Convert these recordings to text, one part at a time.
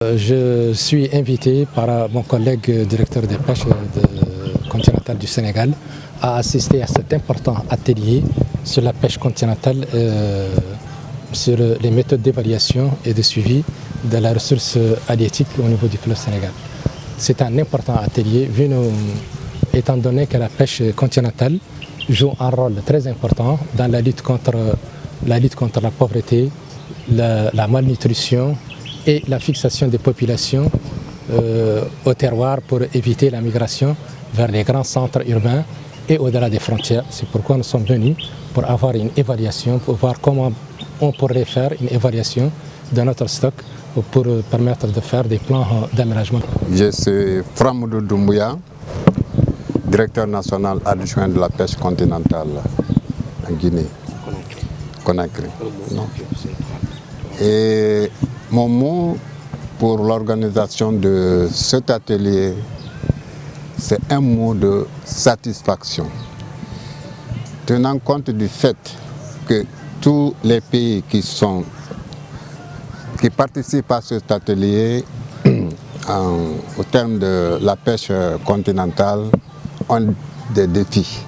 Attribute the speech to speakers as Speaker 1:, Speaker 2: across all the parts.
Speaker 1: Je suis invité par mon collègue directeur des pêches continentales du Sénégal à assister à cet important atelier sur la pêche continentale, sur les méthodes d'évaluation et de suivi de la ressource halieutique au niveau du fleuve Sénégal. C'est un important atelier étant donné que la pêche continentale joue un rôle très important dans la lutte contre la pauvreté, la malnutrition et la fixation des populations au terroir pour éviter la migration vers les grands centres urbains et au-delà des frontières. C'est pourquoi nous sommes venus pour avoir une évaluation, pour voir comment on pourrait faire une évaluation de notre stock pour permettre de faire des plans d'aménagement.
Speaker 2: Je suis Framoudou Doumbouya, directeur national adjoint de la pêche continentale en Guinée, Conakry. Et mon mot pour l'organisation de cet atelier, c'est un mot de satisfaction. Tenant compte du fait que tous les pays qui participent à cet atelier au terme de la pêche continentale ont des défis.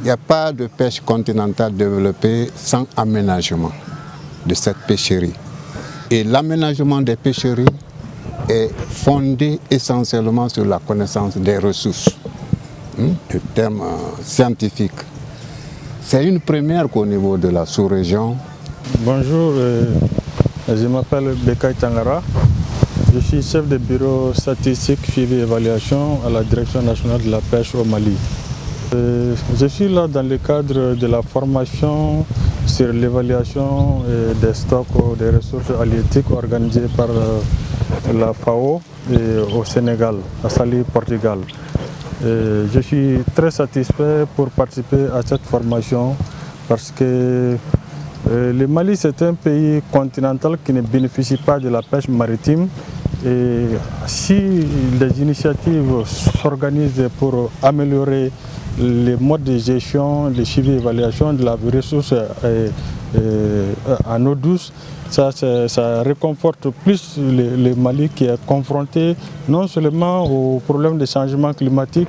Speaker 2: Il n'y a pas de pêche continentale développée sans aménagement de cette pêcherie. Et l'aménagement des pêcheries est fondé essentiellement sur la connaissance des ressources, le terme scientifique. C'est une première qu'au niveau de la sous-région.
Speaker 3: Bonjour, je m'appelle Bekay Tangara. Je suis chef de bureau statistique suivi et évaluation à la Direction nationale de la pêche au Mali. Je suis là dans le cadre de la formation sur l'évaluation des stocks des ressources halieutiques organisée par la FAO au Sénégal, à Saly, Portugal. Je suis très satisfait pour participer à cette formation parce que le Mali c'est un pays continental qui ne bénéficie pas de la pêche maritime. Et si les initiatives s'organisent pour améliorer les modes de gestion, le suivi et l'évaluation de la ressource en eau douce, ça réconforte plus le Mali qui est confronté non seulement aux problèmes de changement climatique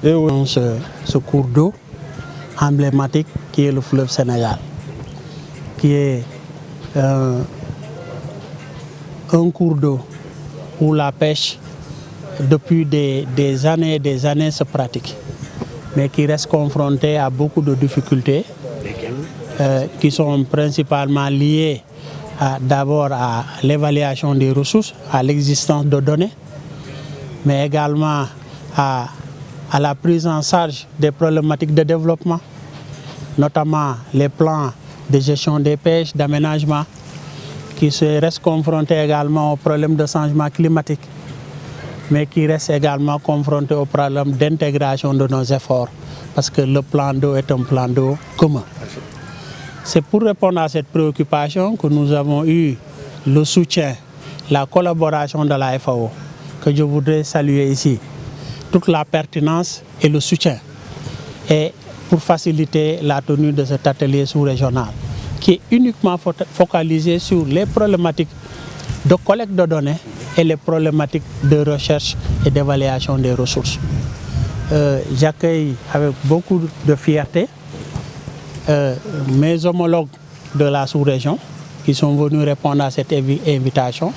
Speaker 3: et
Speaker 4: ce cours d'eau emblématique qui est le fleuve Sénégal, qui est un cours d'eau où la pêche depuis des années et des années se pratique, mais qui reste confronté à beaucoup de difficultés qui sont principalement liées d'abord à l'évaluation des ressources, à l'existence de données, mais également à la prise en charge des problématiques de développement, notamment les plans de gestion des pêches, d'aménagement, qui restent confrontés également aux problèmes de changement climatique, mais qui restent également confrontés aux problèmes d'intégration de nos efforts, parce que le plan d'eau est un plan d'eau commun. C'est pour répondre à cette préoccupation que nous avons eu le soutien, la collaboration de la FAO, que je voudrais saluer ici, toute la pertinence et le soutien, et pour faciliter la tenue de cet atelier sous-régional, qui est uniquement focalisé sur les problématiques de collecte de données et les problématiques de recherche et d'évaluation des ressources. J'accueille avec beaucoup de fierté mes homologues de la sous-région qui sont venus répondre à cette invitation,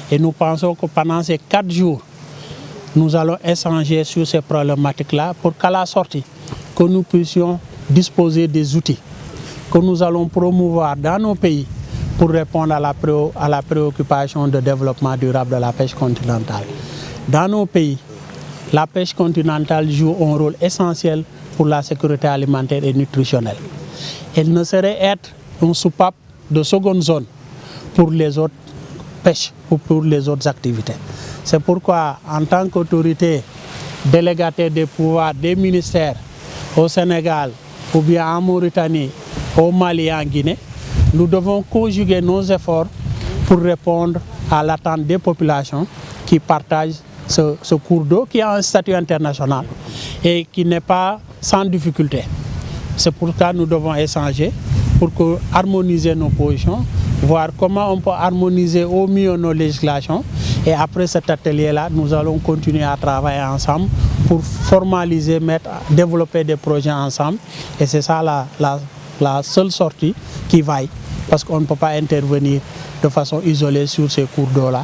Speaker 4: et nous pensons que pendant ces 4 jours, nous allons échanger sur ces problématiques-là pour qu'à la sortie, que nous puissions disposer des outils que nous allons promouvoir dans nos pays pour répondre à la préoccupation de développement durable de la pêche continentale. Dans nos pays, la pêche continentale joue un rôle essentiel pour la sécurité alimentaire et nutritionnelle. Elle ne saurait être une soupape de seconde zone pour les autres pêches ou pour les autres activités. C'est pourquoi, en tant qu'autorité délégataire des pouvoirs des ministères au Sénégal ou bien en Mauritanie, au Mali et en Guinée, nous devons conjuguer nos efforts pour répondre à l'attente des populations qui partagent ce cours d'eau qui a un statut international et qui n'est pas sans difficulté. C'est pourquoi nous devons échanger pour harmoniser nos positions voir comment on peut harmoniser au mieux nos législations. Et après cet atelier-là, nous allons continuer à travailler ensemble pour formaliser, développer des projets ensemble. Et c'est ça la seule sortie qui vaille, parce qu'on ne peut pas intervenir de façon isolée sur ces cours d'eau-là.